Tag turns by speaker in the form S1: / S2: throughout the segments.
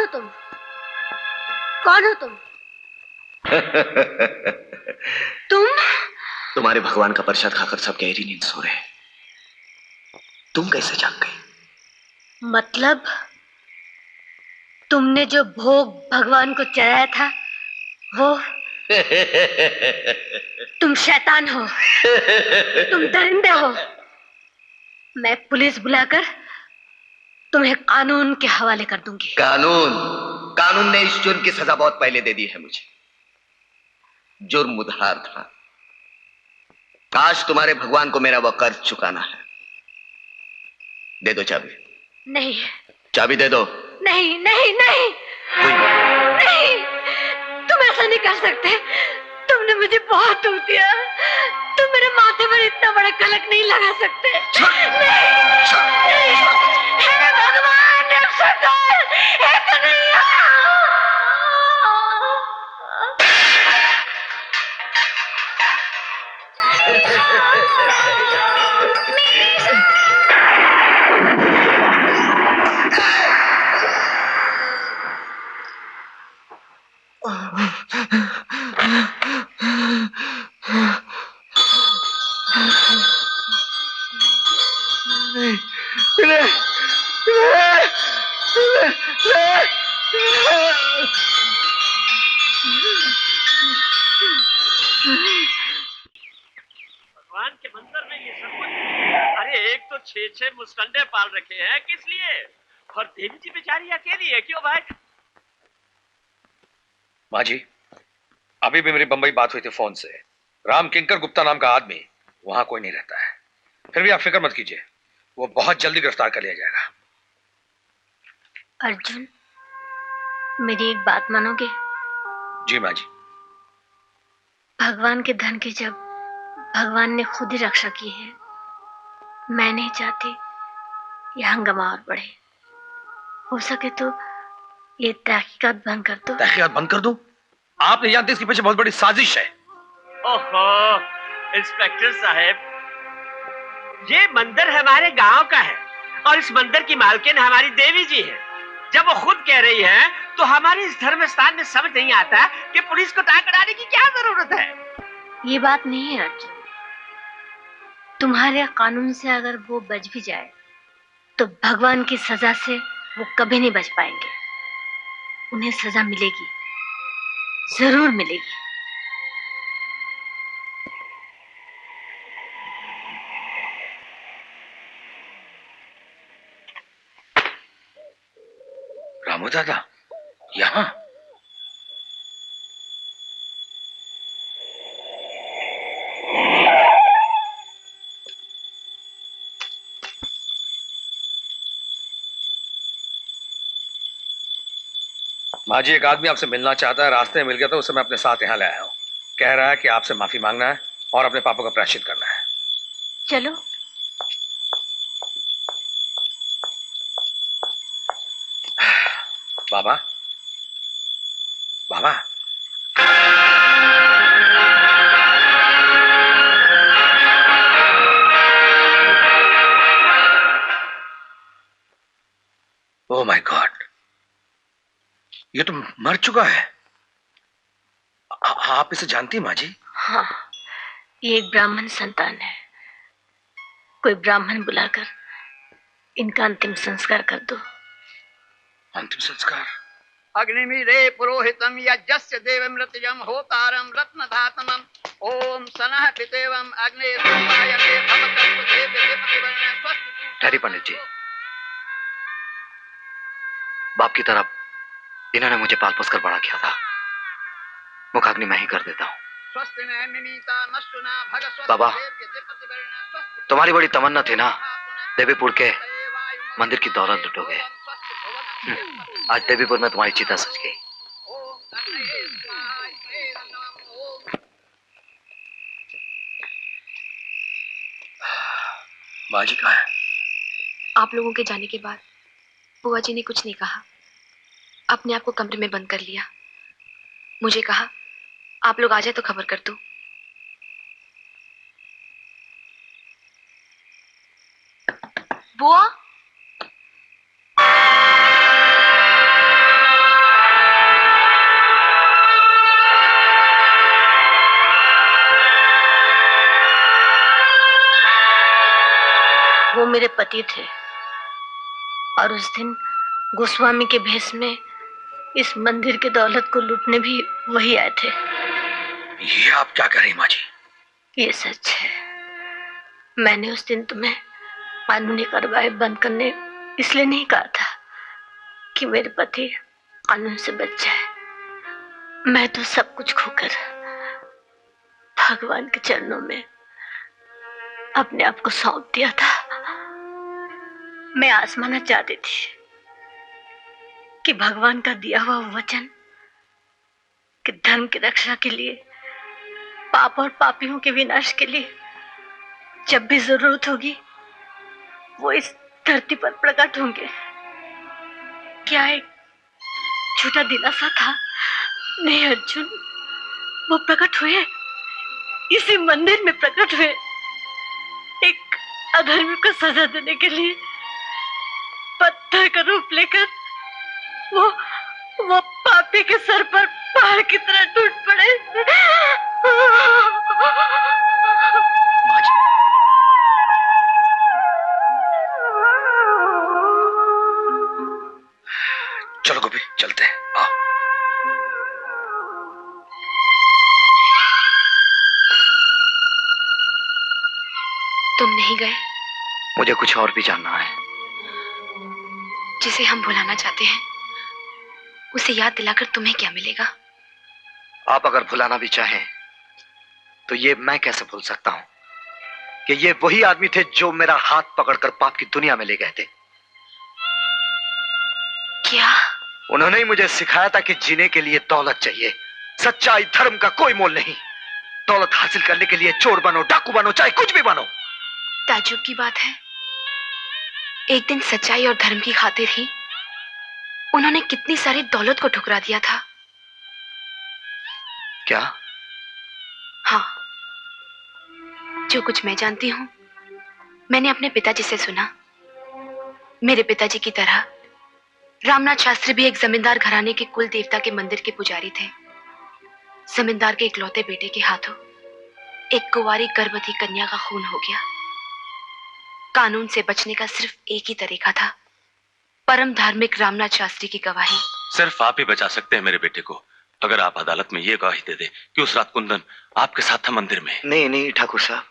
S1: हो तुम? कौन हो तुम? तुम?
S2: तुम्हारे भगवान का प्रसाद खाकर सब गहरी नींद सो रहे हैं। तुम कैसे जाग गई?
S1: मतलब तुमने जो भोग भगवान को चढ़ाया था वो तुम शैतान हो, तुम दरिंदे हो। मैं पुलिस बुलाकर तुम्हें कानून के हवाले कर दूंगी।
S2: कानून ने इस जुर्म की सजा बहुत पहले दे दी है मुझे। जुर्म उधार था। काश तुम्हारे भगवान को मेरा वो कर्ज चुकाना है। दे दो चाबी।
S1: नहीं।
S2: चाबी दे दो।
S1: नहीं नहीं नहीं नहीं, तुम ऐसा नहीं कर सकते। तुमने मुझे बहुत दुख दिया। तुम मेरे माथे पर इतना बड़ा कलंक नहीं लगा सकते। नहीं, हे भगवान, हे कन्हैया।
S3: भगवान के मंदिर में ये सब कुछ? अरे एक तो 6-6 मुस्टंडे पाल रखे हैं, किस लिए? और देवी जी बेचारी अकेली है, क्यों भाई?
S4: माँ जी, अभी भी मेरी बंबई बात हुई थी फोन से। राम किंकर गुप्ता नाम का आदमी वहां कोई नहीं रहता है। फिर भी आप फिक्र मत कीजिए, वो बहुत जल्दी गिरफ्तार कर लिया जाएगा।
S1: अर्जुन, मेरी एक बात मानोगे?
S4: जी माँ जी।
S1: भगवान के धन की जब भगवान ने खुद ही रक्षा की है, मैं नहीं चाहती ये हंगामा और बढ़े। हो सके तो ये तहकीकात बंद कर दो।
S4: तहकीकात बंद कर दूं? आप नहीं जानते इसके पीछे बहुत बड़ी साजिश है।
S3: ओहो, इंस्पेक्टर साहब, ये मंदिर हमारे गांव का है और इस मंदिर की मालकिन हमारी देवी जी है। जब वो खुद कह रही है तो हमारे इस धर्म स्थान में समझ नहीं आता कि पुलिस को ताक डालने की क्या जरूरत है।
S1: ये बात नहीं है अर्जुन। तुम्हारे कानून से अगर वो बच भी जाए तो भगवान की सजा से वो कभी नहीं बच पाएंगे। उन्हें सजा मिलेगी, जरूर मिलेगी।
S4: रामू दादा यहाँ? माँ जी, एक आदमी आपसे मिलना चाहता है। रास्ते में मिल गया था, उसे मैं अपने साथ यहाँ ले आया हूँ। कह रहा है कि आपसे माफी मांगना है और अपने पापों का प्रायश्चित करना है।
S1: चलो।
S4: बाबा, बाबा, ओह माय गॉड, ये तो मर चुका है। आप इसे जानती हैं माँ जी?
S1: हाँ, ये एक ब्राह्मण संतान है। कोई ब्राह्मण बुलाकर इनका अंतिम संस्कार कर दो।
S4: अंतिम संस्कार?
S5: अग्निमीरे पुरोहितम यज्ञस्य देवमृत्यम होतारम रत्नधातमम ओम सनः पितेवम अग्ने सोपायते भवतस्तु देव्यते प्रतिवर्णः स्वस्ति।
S2: ठहरी पंडित जी, बाप की तरह इन्होंने मुझे पाल पोस कर बड़ा किया था। मुखाग्नि मैं ही कर देता हूँ। बाबा, तुम्हारी बड़ी तमन्ना थी ना, देवीपुर के मंदिर की दौलत लुटोगे। आज देवीपुर में तुम्हारी चिता सज गई।
S4: माँ जी कहाँ है?
S6: आप लोगों के जाने के बाद बुआ जी ने कुछ नहीं कहा, अपने आप को कमरे में बंद कर लिया। मुझे कहा आप लोग आ जाए तो खबर कर दूं। बुआ,
S1: मेरे पति थे और उस दिन गोस्वामी के भेष में इस मंदिर के दौलत को लूटने भी वही आए थे।
S4: ये आप क्या कह रही माँ जी?
S1: ये सच है। मैंने उस दिन तुम्हें कानूनी कार्रवाई बंद करने इसलिए नहीं कहा था कि मेरे पति कानून से बच जाए। मैं तो सब कुछ खोकर भगवान के चरणों में अपने आप को सौंप दिया था। मैं आजमाना चाहती थी कि भगवान का दिया हुआ वचन कि धर्म की रक्षा के लिए, पाप और पापियों के विनाश के लिए जब भी जरूरत होगी वो इस धरती पर प्रकट होंगे। क्या एक छोटा दिलासा था? नहीं अर्जुन, वो प्रकट हुए, इसी मंदिर में प्रकट हुए। एक अधर्मी को सजा देने के लिए पत्थर का रूप लेकर वो पापी के सर पर पहाड़ की तरह टूट पड़े।
S4: माँ जी, चलो गोपी चलते हैं। आओ।
S6: तुम नहीं गए?
S7: मुझे कुछ और भी जानना है।
S6: जिसे हम भुलाना चाहते हैं उसे याद दिलाकर तुम्हें क्या मिलेगा?
S7: आप अगर भुलाना भी चाहें तो ये मैं कैसे भूल सकता हूं कि ये वही आदमी थे जो मेरा हाथ पकड़कर पाप की दुनिया में ले गए थे।
S6: क्या?
S7: उन्होंने ही मुझे सिखाया था कि जीने के लिए दौलत चाहिए, सच्चाई धर्म का कोई मोल नहीं। दौलत हासिल करने के लिए चोर बनो, डाकू बनो, चाहे कुछ भी बनो।
S6: ताज्जुब की बात है, एक दिन सच्चाई और धर्म की खातिर ही उन्होंने कितनी सारी दौलत को ठुकरा दिया था।
S7: क्या?
S6: हाँ, जो कुछ मैं जानती हूं मैंने अपने पिताजी से सुना। मेरे पिताजी की तरह रामनाथ शास्त्री भी एक जमींदार घराने के कुल देवता के मंदिर के पुजारी थे। जमींदार के इकलौते बेटे के हाथों एक कुंवारी गर्भवती कन्या का खून हो गया। कानून से बचने का सिर्फ एक ही तरीका था, परम धार्मिक रामनाथ शास्त्री की गवाही।
S8: सिर्फ आप ही बचा सकते हैं मेरे बेटे को। अगर आप अदालत में ये गवाही दे दे कि उस रात कुंदन आपके साथ था मंदिर में।
S7: नहीं नहीं ठाकुर साहब,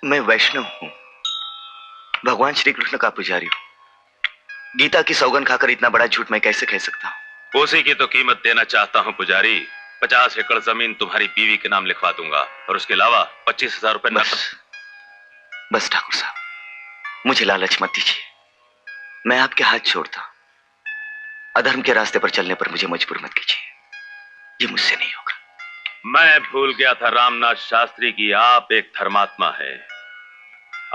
S7: मैं वैष्णव हूं, भगवान श्री कृष्ण का पुजारी हूं। गीता की सौगंध खाकर इतना बड़ा झूठ मैं कैसे कह सकता हूं?
S8: उसी की तो कीमत देना चाहता हूं पुजारी। 50 एकड़ जमीन तुम्हारी बीवी के नाम लिखवा दूंगा और उसके अलावा 25,000 रुपए नकद।
S7: बस ठाकुर साहब, मुझे लालच मत दीजिए। मैं आपके हाथ छोड़ता हूं। अधर्म के रास्ते पर चलने पर मुझे मजबूर मत कीजिए, ये मुझसे नहीं होगा।
S8: मैं भूल गया था रामनाथ शास्त्री की आप एक धर्मात्मा है।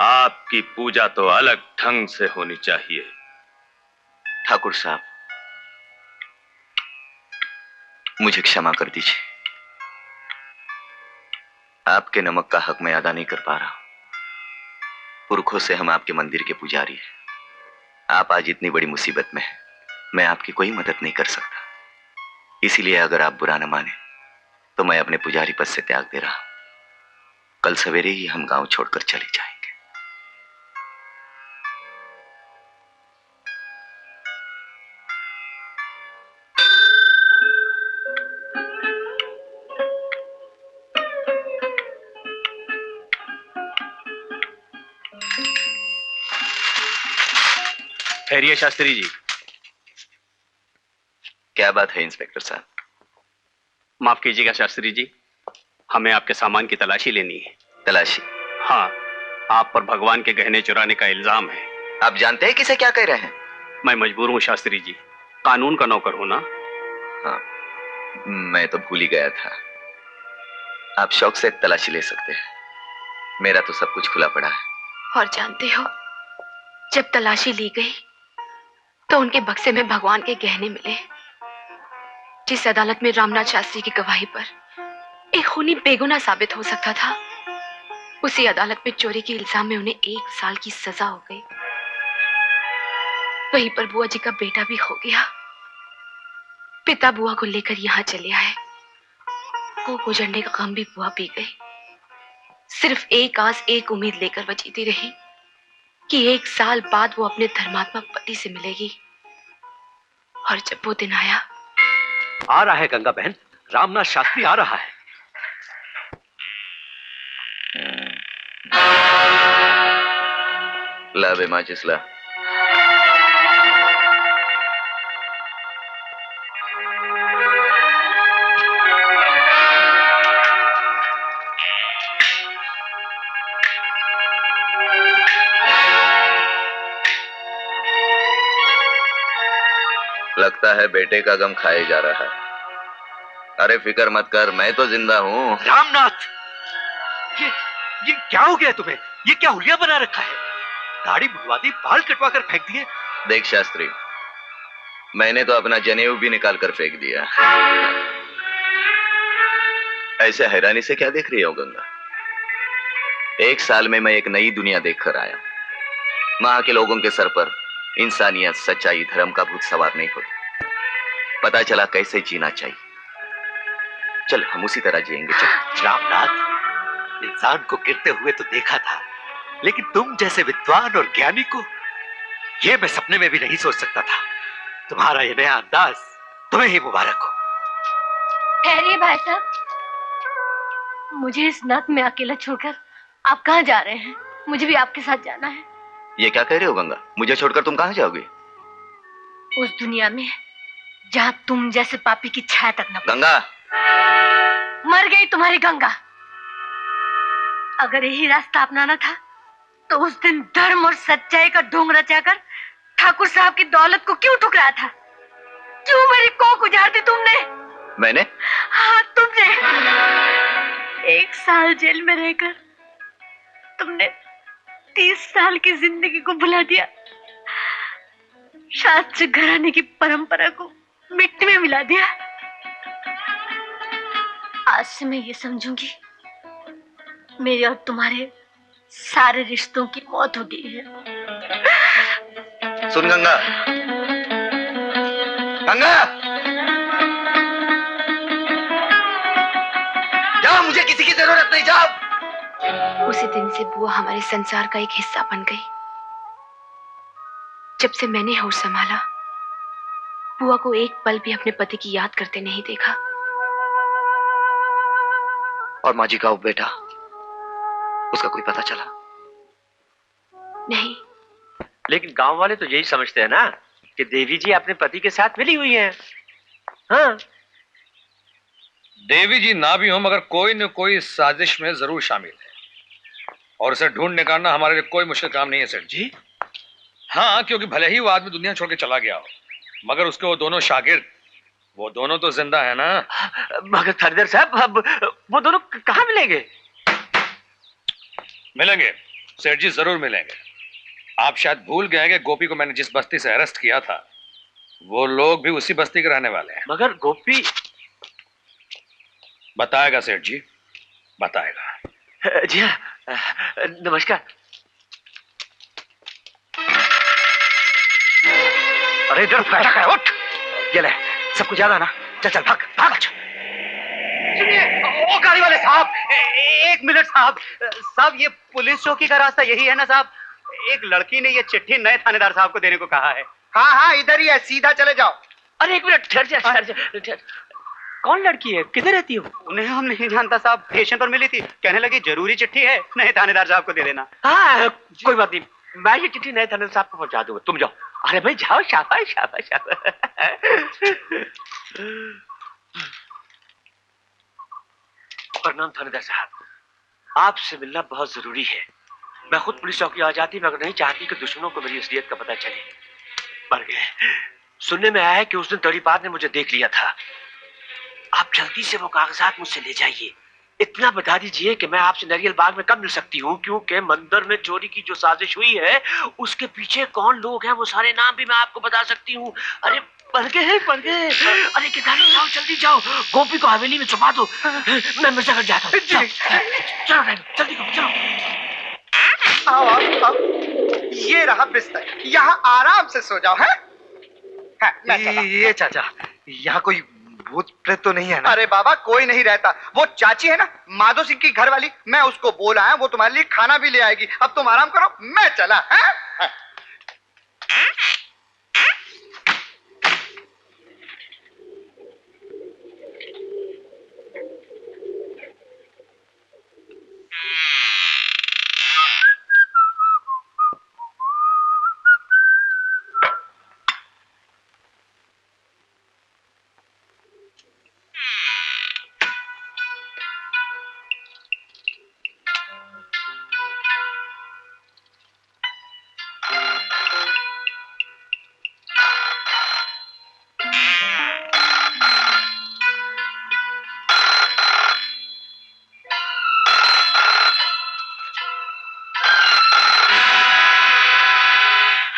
S8: आपकी पूजा तो अलग ढंग से होनी चाहिए।
S7: ठाकुर साहब, मुझे क्षमा कर दीजिए। आपके नमक का हक मैं अदा नहीं कर पा रहा। पुरखों से हम आपके मंदिर के पुजारी हैं। आप आज इतनी बड़ी मुसीबत में हैं, मैं आपकी कोई मदद नहीं कर सकता। इसीलिए अगर आप बुरा न माने तो मैं अपने पुजारी पद से त्याग दे रहा हूं। कल सवेरे ही हम गांव छोड़कर चले जाएंगे।
S3: खैरिए शास्त्री जी।
S7: क्या बात है इंस्पेक्टर साहब?
S3: माफ कीजिएगा शास्त्री जी, हमें आपके सामान की तलाशी लेनी है।
S7: तलाशी?
S3: हाँ, आप पर भगवान के गहने चुराने का इल्जाम है।
S7: आप जानते हैं किसे क्या कह रहे हैं?
S3: मैं मजबूर हूँ शास्त्री जी, कानून का नौकर हूं ना।
S7: हाँ, मैं तो भूल ही गया था। आप शौक से तलाशी ले सकते हैं, मेरा तो सब कुछ खुला पड़ा है।
S6: और जानते हो, जब तलाशी ली गई तो उनके बक्से में भगवान के गहने मिले। जिस अदालत में रामनाथ शास्त्री की गवाही पर एक खूनी बेगुनाह साबित हो सकता था, उसी अदालत में चोरी के इल्जाम में उन्हें 1 साल की सजा हो गई। वहीं पर बुआ जी का बेटा भी हो गया। पिता बुआ को लेकर यहां चले आए। वो गुजरने का गम भी बुआ पी गई। सिर्फ एक आस, एक उम्मीद लेकर वो जीती रही कि 1 साल बाद वो अपने धर्मात्मा पति से मिलेगी। और जब वो दिन आया,
S3: आ रहा है गंगा बहन, रामनाथ शास्त्री आ रहा है।
S7: ला बे माचिस ला। लगता है बेटे का गम खाए जा रहा है। अरे फिक्र मत कर, मैं तो जिंदा हूँ।
S3: रामनाथ, ये क्या हो गया तुम्हें? ये क्या हुलिया बना रखा है? दाढ़ी मुड़वा दी, बाल कटवा कर फेंक दिए।
S7: देख शास्त्री, मैंने तो अपना जनेऊ भी निकाल कर फेंक दिया। ऐसे हैरानी से क्या देख रही हो गंगा? 1 साल में मैं एक नई दुनिया देखकर आया। वहां के लोगों के सर पर इंसानियत, सच्चाई, धर्म का भूत सवार नहीं होता। पता चला कैसे जीना चाहिए। चल हम उसी तरह जिएंगे। चल।
S3: रामनाथ, इंसान को गिरते हुए तो देखा था, लेकिन तुम जैसे विद्वान और ज्ञानी को ये मैं सपने में भी नहीं सोच सकता था। तुम्हारा ये नया अंदाज तुम्हें ही मुबारक हो।
S1: ठहरिए भाई साहब, मुझे इस नाक में अकेला छोड़कर आप कहाँ जा रहे हैं? मुझे भी आपके साथ जाना है।
S7: ये क्या कह रहे हो गंगा? मुझे छोड़कर तुम कहां जाओगे?
S1: उस दुनिया में जहाँ तुम जैसे पापी की छाया तक न पड़े।
S7: गंगा,
S1: मर गई तुम्हारी गंगा। अगर यही रास्ता अपनाना था तो उस दिन धर्म और सच्चाई का ढोंग रचाकर ठाकुर साहब की दौलत को क्यों ठुकराया था? क्यों मेरी कोख उजाड़ी तुमने?
S7: मैंने?
S1: हाँ, तुमने। 1 साल जेल में रहकर तुमने 30 साल की जिंदगी को भुला दिया। शास्त्र घराने की परंपरा को मिट्टी में मिला दिया। आज से मैं ये समझूंगी, मेरे और तुम्हारे सारे रिश्तों की मौत हो गई है।
S7: सुन गंगा, गंगा, जाओ, मुझे किसी की जरूरत नहीं, जाओ।
S6: उसी दिन से बुआ हमारे संसार का एक हिस्सा बन गई। जब से मैंने होश संभाला, बुआ को एक पल भी अपने पति की याद करते नहीं देखा।
S7: और माँ जी का वो बेटा, उसका कोई पता चला?
S6: नहीं।
S3: लेकिन गांव वाले तो यही समझते हैं ना कि देवी जी अपने पति के साथ मिली हुई हैं। हाँ,
S4: देवी जी ना भी हो, मगर कोई न कोई साजिश में जरूर शामिल है, और उसे ढूंढ निकालना हमारे लिए कोई मुश्किल काम नहीं है सेठ जी। हाँ, क्योंकि भले ही वो आदमी दुनिया छोड़ के चला गया हो, मगर उसके वो दोनों शागिर्द, वो दोनों तो जिंदा है ना।
S3: मगर थानेदार साहब, अब वो दोनों कहाँ मिलेंगे?
S4: मिलेंगे सेठ जी, जरूर मिलेंगे। आप शायद भूल गए कि गोपी को मैंने जिस बस्ती से अरेस्ट किया था, वो लोग भी उसी बस्ती के रहने वाले हैं।
S3: मगर गोपी
S4: बताएगा सेठ जी, बताएगा।
S3: जी हाँ, नमस्कार। अरे इधर बैठा है, उठ। ये ले, सब कुछ याद है ना? चल चल, भाग भाग।
S5: सुनिए, ओ गाड़ी वाले साहब, एक मिनट साहब। साहब, ये पुलिस चौकी का रास्ता यही है ना साहब? एक लड़की ने ये चिट्ठी नए थानेदार साहब को देने को कहा है। हाँ हाँ, इधर ही है, सीधा चले जाओ।
S3: अरे एक मिनट, ठहर जा। कौन लड़की है? किधर रहती हो?
S5: उन्हें हम नहीं जानता साहब, स्टेशन पर मिली थी, कहने लगी जरूरी चिट्ठी है, नए थानेदार साहब को दे देना।
S3: हाँ, कोई बात नहीं, मैं ये चिट्ठी नए थानेदार साहब को पहुंचा दूंगा, तुम जाओ। अरे भाई जाओ, शाबाश शाबाश शाबाश। प्रणाम थानेदार साहब, आपसे मिलना बहुत जरूरी है। मैं खुद पुलिस चौकी आ जाती मगर नहीं चाहती कि दुश्मनों को मेरी असलियत का पता चले। मर गए। सुनने में आया है कि उस दिन तड़ीपार ने मुझे देख लिया था। आप जल्दी से वो कागजात मुझसे ले जाइए। इतना बता दीजिए कि मैं आपसे नरियल बाग में कब मिल सकती हूँ, क्योंकि मंदिर में चोरी की जो साजिश हुई है उसके पीछे कौन लोग हैं वो सारे नाम भी मैं आपको बता सकती हूँ। अरे पढ़ गए। अरे किधानी, जाओ जल्दी जाओ, गोपी को हवेली में छुपा दो, मैं मिर्जागढ़ जाता हूँ। चलो जल्दी करो, चलो।
S5: आओ, ये रहा बिस्तर, यहाँ आराम से सो जाओ। है
S9: ये चाचा, यहाँ कोई भूत प्रेत तो नहीं है ना?
S5: अरे बाबा, कोई नहीं रहता। वो चाची है ना, माधो सिंह की घर वाली, मैं उसको बोला है, वो तुम्हारे लिए खाना भी ले आएगी। अब तुम आराम करो, मैं चला। है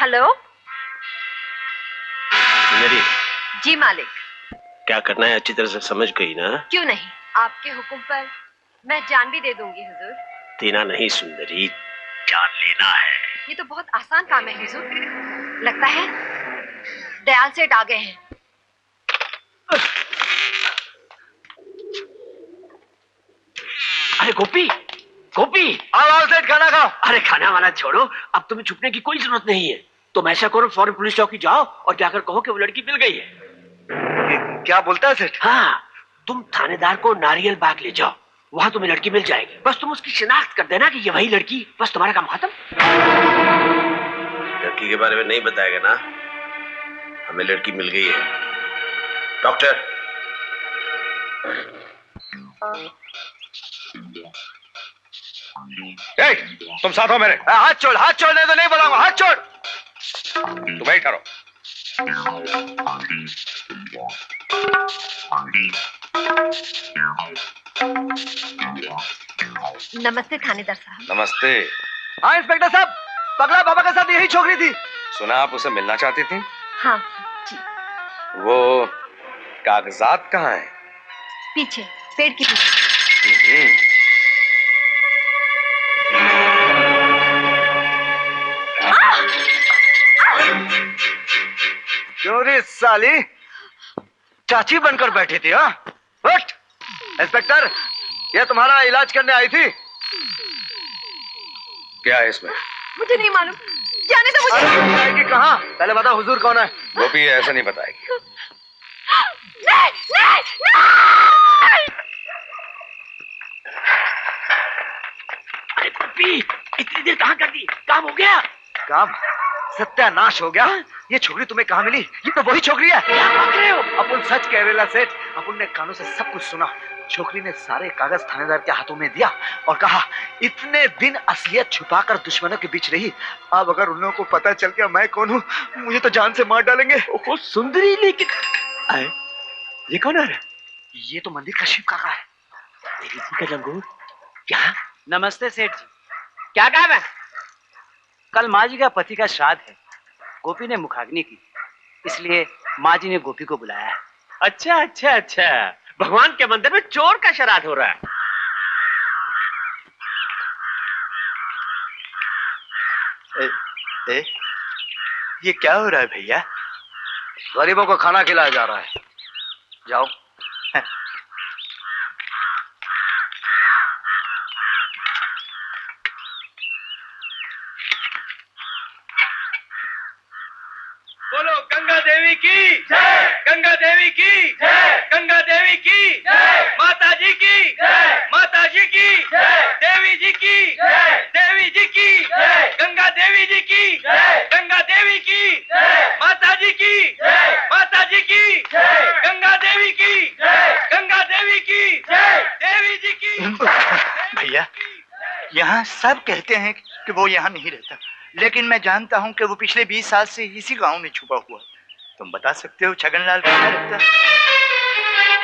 S1: हेलो।
S3: सुंदरी,
S1: जी मालिक।
S3: क्या करना है अच्छी तरह से समझ गई ना?
S1: क्यों नहीं, आपके हुक्म पर मैं जान भी दे दूंगी हुजूर।
S3: देना नहीं सुंदरी, जान लेना है।
S1: ये तो बहुत आसान काम है हुजूर। लगता है दयाल सेठ आ गए हैं।
S3: अरे गोपी, गोपी,
S9: आओ सेठ, खाना खाओ।
S3: अरे खाना वाना छोड़ो, अब तुम्हें छुपने की कोई जरूरत नहीं है। तुम ऐसा करो, फौरन पुलिस चौकी जाओ और जाकर कहो कि वो लड़की मिल गई है।
S9: क्या बोलता है सेठ?
S3: हाँ, तुम थानेदार को नारियल बाग ले जाओ, वहां तुम्हें लड़की मिल जाएगी। बस तुम उसकी शिनाख्त कर देना कि ये वही लड़की, बस तुम्हारा काम खत्म।
S8: लड़की के बारे में नहीं बताएगा ना? हमें लड़की मिल गई है। डॉक्टर,
S4: ए, तुम साथ हो मेरे।
S9: हाथ छोड़, हाथ छोड़ने तो नहीं बोलाऊंगा, हाथ छोड़।
S4: तुम यही ठहरो।
S1: नमस्ते थानेदार साहब।
S4: नमस्ते।
S9: हाँ इंस्पेक्टर साहब, पगला बाबा के साथ यही छोकरी थी।
S4: सुना आप उसे मिलना चाहती थी?
S1: हाँ जी।
S4: वो कागजात कहाँ हैं?
S1: पीछे, पेड़ के पीछे।
S9: क्यों रे साली, चाची बनकर बैठी थी? हाँ उठ। इंस्पेक्टर, ये तुम्हारा इलाज करने आई थी।
S4: क्या है इसमें?
S1: मुझे नहीं मालूम, जाने दो मुझे।
S9: अरे आएगी कहाँ? पहले बता हुजूर कौन है?
S4: वो भी ऐसा नहीं बताएगी।
S1: नहीं, नहीं, नहीं!
S3: अरे गोपी, इतनी देर कहाँ कर दी? काम हो गया?
S9: काम सत्यानाश हो गया। ये छोकरी तुम्हें कहाँ मिली? ये तो वही छोकरी है।
S3: क्या बक रहे हो?
S9: अपन सच कह रहे सेठ, अपन ने कानों से सब कुछ सुना। छोकरी ने सारे कागज थानेदार के हाथों में दिया और कहा इतने दिन असलियत छुपाकर दुश्मनों के बीच रही, अब अगर उन लोगों को पता चल गया मैं कौन हूँ, मुझे तो जान से मार डालेंगे।
S3: ओहो सुंदरी, लेकिन आए, ये कौन है?
S9: ये तो मंदिर का शिव काका है।
S3: देवी जी का लंगूर। क्या?
S5: नमस्ते सेठ जी।
S3: क्या काम है?
S5: कल माँ जी का पति का श्राद्ध है। गोपी ने मुखाग्नि की, इसलिए माँ जी ने गोपी को बुलाया है।
S3: अच्छा अच्छा अच्छा, भगवान के मंदिर में चोर का श्राद्ध हो रहा है।
S9: ये क्या हो रहा है भैया? गरीबों को खाना खिलाया जा रहा है। जाओ।
S3: बोलो गंगा देवी की जय, गंगा देवी की जय, गंगा देवी की जय, माता जी की जय, माता जी की जय, देवी जी की जय, देवी जी की जय, गंगा देवी जी की जय, गंगा देवी की जय, माता जी की जय, माता जी की जय, गंगा देवी की जय, गंगा देवी की जय, देवी जी की।
S10: भैया, यहाँ सब कहते हैं कि वो यहाँ नहीं रहता, लेकिन मैं जानता हूँ कि वो पिछले 20 साल से इसी गांव में छुपा हुआ है। तुम बता सकते हो छगनलाल कहाँ रहता है?